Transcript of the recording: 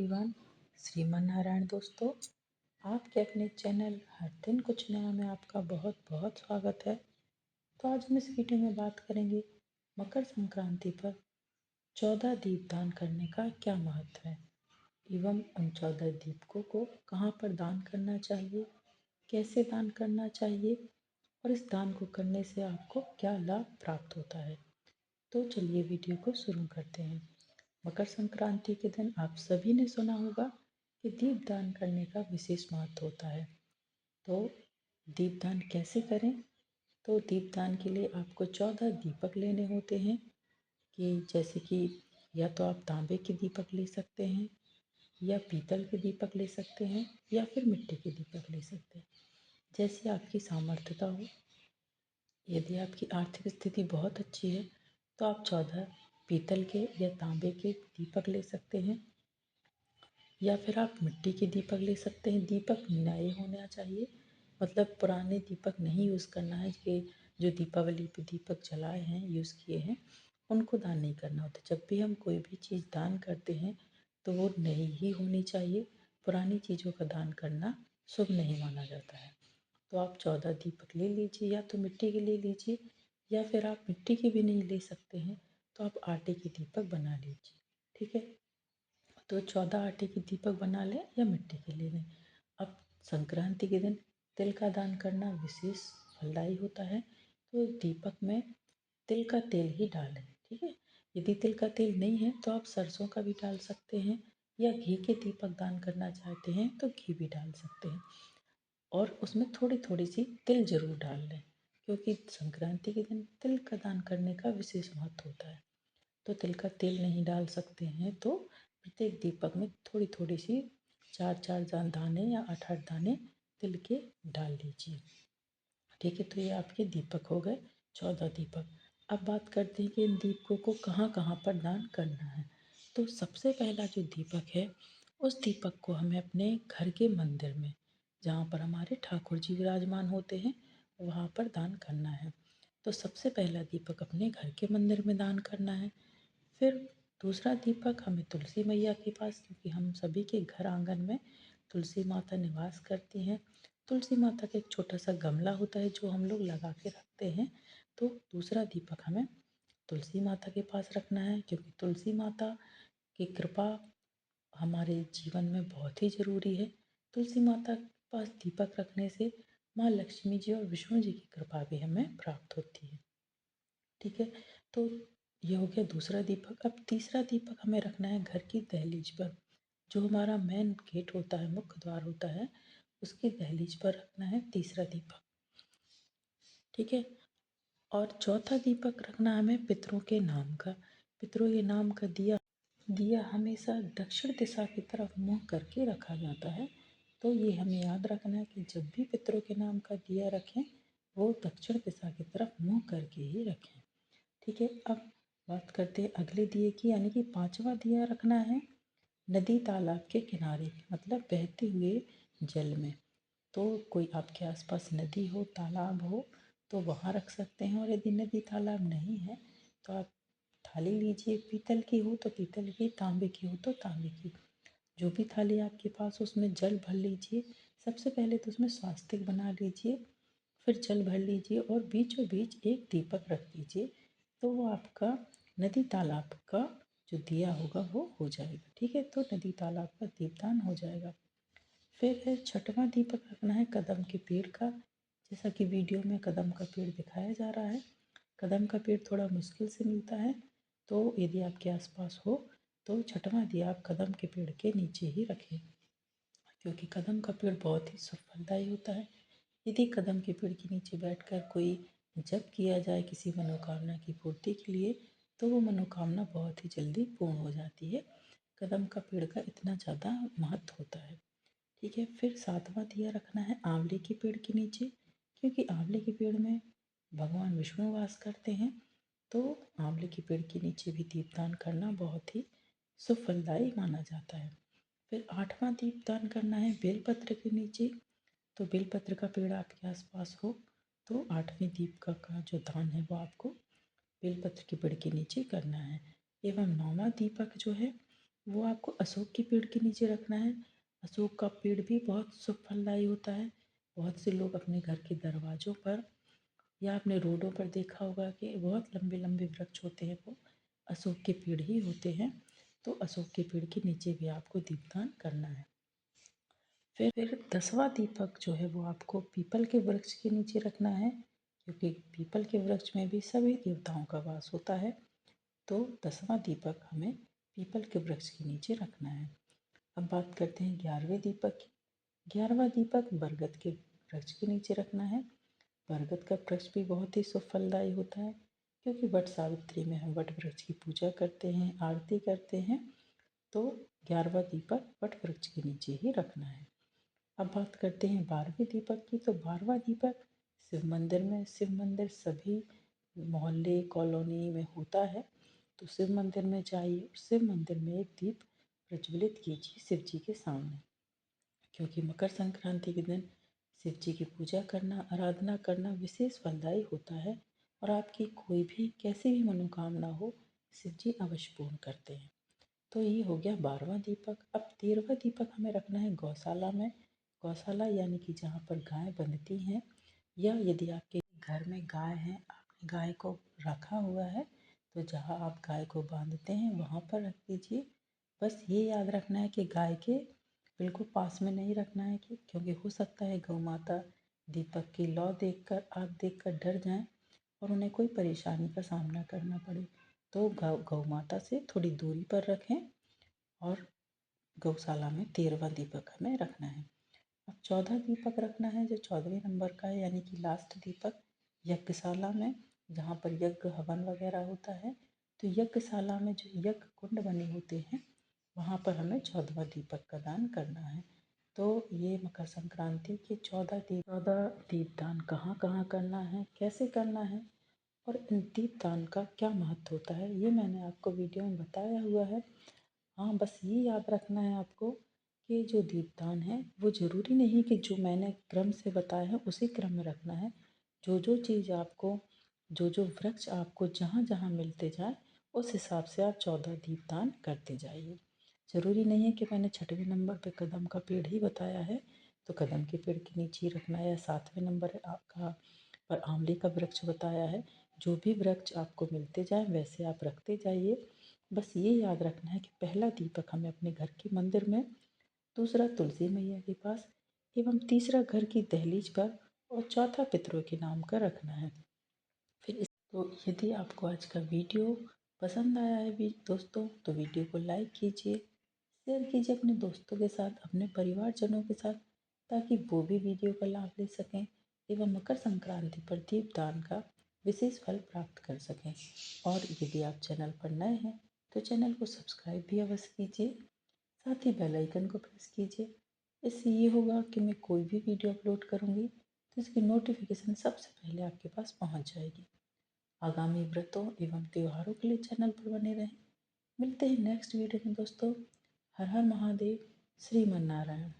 Everyone. श्रीमान नारायण दोस्तों, आपके अपने चैनल हर दिन कुछ नया में आपका बहुत बहुत स्वागत है। तो आज हम इस वीडियो में बात करेंगे मकर संक्रांति पर 14 दीपदान करने का क्या महत्व है एवं उन 14 दीपकों को कहाँ पर दान करना चाहिए, कैसे दान करना चाहिए और इस दान को करने से आपको क्या लाभ प्राप्त होता है। तो चलिए वीडियो को शुरू करते हैं। मकर संक्रांति के दिन आप सभी ने सुना होगा कि दीपदान करने का विशेष महत्व होता है। तो दीपदान कैसे करें? तो दीपदान के लिए आपको 14 दीपक लेने होते हैं कि जैसे कि या तो आप तांबे के दीपक ले सकते हैं या पीतल के दीपक ले सकते हैं या फिर मिट्टी के दीपक ले सकते हैं, जैसे आपकी सामर्थ्यता हो। यदि आपकी आर्थिक स्थिति बहुत अच्छी है तो आप 14 पीतल के या तांबे के दीपक ले सकते हैं या फिर आप मिट्टी के दीपक ले सकते हैं। दीपक नए होना चाहिए, मतलब पुराने दीपक नहीं यूज़ करना है कि जो दीपावली पे दीपक जलाए हैं, यूज़ किए हैं, उनको दान नहीं करना होता। जब भी हम कोई भी चीज़ दान करते हैं तो वो नई ही होनी चाहिए। पुरानी चीज़ों का दान करना शुभ नहीं माना जाता है। तो आप 14 दीपक ले लीजिए, या तो मिट्टी के ले लीजिए या फिर आप मिट्टी के भी नहीं ले सकते हैं तो आप आटे के दीपक बना लीजिए। ठीक है, तो 14 आटे के दीपक बना लें या मिट्टी के ले लें। अब संक्रांति के दिन तिल का दान करना विशेष फलदायी होता है, तो दीपक में तिल का तेल ही डालें। ठीक है, यदि तिल का तेल नहीं है तो आप सरसों का भी डाल सकते हैं, या घी के दीपक दान करना चाहते हैं तो घी भी डाल सकते हैं। और उसमें थोड़ी थोड़ी सी तिल जरूर डाल लें, क्योंकि संक्रांति के दिन तिल का दान करने का विशेष महत्व होता है। तो तिल का तेल नहीं डाल सकते हैं तो प्रत्येक दीपक में थोड़ी थोड़ी सी 4-4 दाने या 8-8 दाने तिल के डाल लीजिए। ठीक है, तो ये आपके दीपक हो गए 14 दीपक। अब बात करते हैं कि इन दीपकों को कहाँ कहाँ पर दान करना है। तो सबसे पहला जो दीपक है, उस दीपक को हमें अपने घर के मंदिर में, जहाँ पर हमारे ठाकुर जी विराजमान होते हैं, वहाँ पर दान करना है। तो सबसे पहला दीपक अपने घर के मंदिर में दान करना है। फिर दूसरा दीपक हमें तुलसी मैया के पास, क्योंकि हम सभी के घर आंगन में तुलसी माता निवास करती हैं। तुलसी माता का एक छोटा सा गमला होता है जो हम लोग लगा के रखते हैं। तो दूसरा दीपक हमें तुलसी माता के पास रखना है, क्योंकि तुलसी माता की कृपा हमारे जीवन में बहुत ही ज़रूरी है। तुलसी माता के पास दीपक रखने से माँ लक्ष्मी जी और विष्णु जी की कृपा भी हमें प्राप्त होती है। ठीक है, तो ये हो गया दूसरा दीपक। अब तीसरा दीपक हमें रखना है घर की दहलीज पर, जो हमारा मेन गेट होता है, मुख्य द्वार होता है, उसकी दहलीज पर रखना है तीसरा दीपक। ठीक है, और चौथा दीपक रखना हमें पितरों के नाम का। पितरों के नाम का दिया दिया हमेशा दक्षिण दिशा की तरफ मुँह करके रखा जाता है। तो ये हमें याद रखना है कि जब भी पितरों के नाम का दिया रखें, वो दक्षिण दिशा की तरफ मुँह करके ही रखें। ठीक है, अब बात करते हैं अगले दिए की, यानी कि पांचवा दिया रखना है नदी तालाब के किनारे, मतलब बहते हुए जल में। तो कोई आपके आसपास नदी हो, तालाब हो, तो वहाँ रख सकते हैं। और यदि नदी तालाब नहीं है तो आप थाली लीजिए, पीतल की हो तो पीतल की, तांबे की हो तो तांबे की, जो भी थाली आपके पास उसमें जल भर लीजिए। सबसे पहले तो उसमें स्वास्तिक बना लीजिए, फिर जल भर लीजिए और बीचों बीच एक दीपक रख दीजिए। तो वो आपका नदी तालाब का जो दिया होगा वो हो जाएगा। ठीक है, तो नदी तालाब का दीपदान हो जाएगा। फिर है छठवां दीपक रखना है कदम के पेड़ का। जैसा कि वीडियो में कदम का पेड़ दिखाया जा रहा है, कदम का पेड़ थोड़ा मुश्किल से मिलता है, तो यदि आपके आसपास हो तो छठवां दिया आप कदम के पेड़ के नीचे ही रखें, क्योंकि कदम का पेड़ बहुत ही फलदायी होता है। यदि कदम के पेड़ के नीचे बैठकर कोई जप किया जाए किसी मनोकामना की पूर्ति के लिए, तो वो मनोकामना बहुत ही जल्दी पूर्ण हो जाती है। कदम का पेड़ का इतना ज़्यादा महत्व होता है। ठीक है, फिर सातवां दिया रखना है आंवले के पेड़ के नीचे, क्योंकि आंवले के पेड़ में भगवान विष्णु वास करते हैं। तो आंवले के पेड़ के नीचे भी दीपदान करना बहुत ही सुफलदायी माना जाता है। फिर आठवां दीपदान करना है बेलपत्र के नीचे। तो बेलपत्र का पेड़ आपके आसपास हो तो आठवें दीप का जो दान है वो आपको बेलपत्र के पेड़ के नीचे करना है। एवं नौवां दीपक जो है वो आपको अशोक के पेड़ के नीचे रखना है। अशोक का पेड़ भी बहुत शुभ फलदायी होता है। बहुत से लोग अपने घर के दरवाज़ों पर या आपने रोडों पर देखा होगा कि बहुत लंबे लंबे वृक्ष होते हैं, वो अशोक के पेड़ ही होते हैं। तो अशोक के पेड़ के नीचे भी आपको दीपदान करना है। फिर 10वां दीपक जो है वो आपको पीपल के वृक्ष के नीचे रखना है, क्योंकि पीपल के वृक्ष में भी सभी देवताओं का वास होता है। तो 10वां दीपक हमें पीपल के वृक्ष के नीचे रखना है। अब बात करते हैं 11वें दीपक की। 11वां दीपक बरगद के वृक्ष के नीचे रखना है। बरगद का वृक्ष भी बहुत ही शुभ फलदायी होता है, क्योंकि वट सावित्री में हम वट वृक्ष की पूजा करते हैं, आरती करते हैं। तो 11वां दीपक वट वृक्ष के नीचे ही रखना है। अब बात करते हैं 12वें दीपक की। तो 12वां दीपक शिव मंदिर में, शिव मंदिर सभी मोहल्ले कॉलोनी में होता है। तो शिव मंदिर में जाइए और शिव मंदिर में एक दीप प्रज्वलित कीजिए शिव जी के सामने, क्योंकि मकर संक्रांति के दिन शिव जी की पूजा करना, आराधना करना विशेष फलदायी होता है। और आपकी कोई भी कैसी भी मनोकामना हो, शिव जी अवश्य पूर्ण करते हैं। तो ये हो गया 12वां दीपक। अब 13वां दीपक हमें रखना है गौशाला में। गौशाला यानी कि जहाँ पर गाय बंधती हैं, या यदि आपके घर में गाय है, आपने गाय को रखा हुआ है, तो जहाँ आप गाय को बांधते हैं वहाँ पर रख दीजिए। बस ये याद रखना है कि गाय के बिल्कुल पास में नहीं रखना है, क्योंकि हो सकता है गौ माता दीपक की लौ देखकर, आग देखकर डर जाएं और उन्हें कोई परेशानी का सामना करना पड़े। तो गौ माता से थोड़ी दूरी पर रखें। और गौशाला में 13वां दीपक हमें रखना है। अब 14 दीपक रखना है, जो 14वें नंबर का है, यानी कि लास्ट दीपक यज्ञशाला में, जहाँ पर यज्ञ हवन वगैरह होता है। तो यज्ञशाला में जो यज्ञ कुंड बने होते हैं, वहाँ पर हमें 14वां दीपक का दान करना है। तो ये मकर संक्रांति के 14 दीपदान कहाँ कहाँ करना है, कैसे करना है, और इन दीपदान का क्या महत्व होता है, ये मैंने आपको वीडियो में बताया हुआ है। हाँ, बस ये याद रखना है आपको कि जो दीपदान है वो ज़रूरी नहीं कि जो मैंने क्रम से बताया है उसी क्रम में रखना है। जो जो चीज़ आपको, जो जो वृक्ष आपको जहाँ जहाँ मिलते जाए, उस हिसाब से आप 14 दीपदान करते जाइए। ज़रूरी नहीं है कि मैंने 6वें नंबर पे कदम का पेड़ ही बताया है तो कदम के पेड़ के नीचे ही रखना है, या 7वें नंबर आपका पर आंवले का वृक्ष बताया है। जो भी वृक्ष आपको मिलते जाए वैसे आप रखते जाइए। बस ये याद रखना है कि पहला दीपक हमें अपने घर के मंदिर में, दूसरा तुलसी मैया के पास, एवं तीसरा घर की दहलीज पर, और चौथा पितरों के नाम का रखना है। तो यदि आपको आज का वीडियो पसंद आया है भी दोस्तों, तो वीडियो को लाइक कीजिए, शेयर कीजिए अपने दोस्तों के साथ, अपने परिवारजनों के साथ, ताकि वो भी वीडियो का लाभ ले सकें एवं मकर संक्रांति पर दीपदान का विशेष फल प्राप्त कर सकें। और यदि आप चैनल पर नए हैं तो चैनल को सब्सक्राइब भी अवश्य कीजिए, साथ ही बेल आइकन को प्रेस कीजिए। इससे ये होगा कि मैं कोई भी वीडियो अपलोड करूँगी तो इसकी नोटिफिकेशन सबसे पहले आपके पास पहुँच जाएगी। आगामी व्रतों एवं त्योहारों के लिए चैनल पर बने रहें। मिलते हैं नेक्स्ट वीडियो में दोस्तों। हर हर महादेव, श्रीमन नारायण।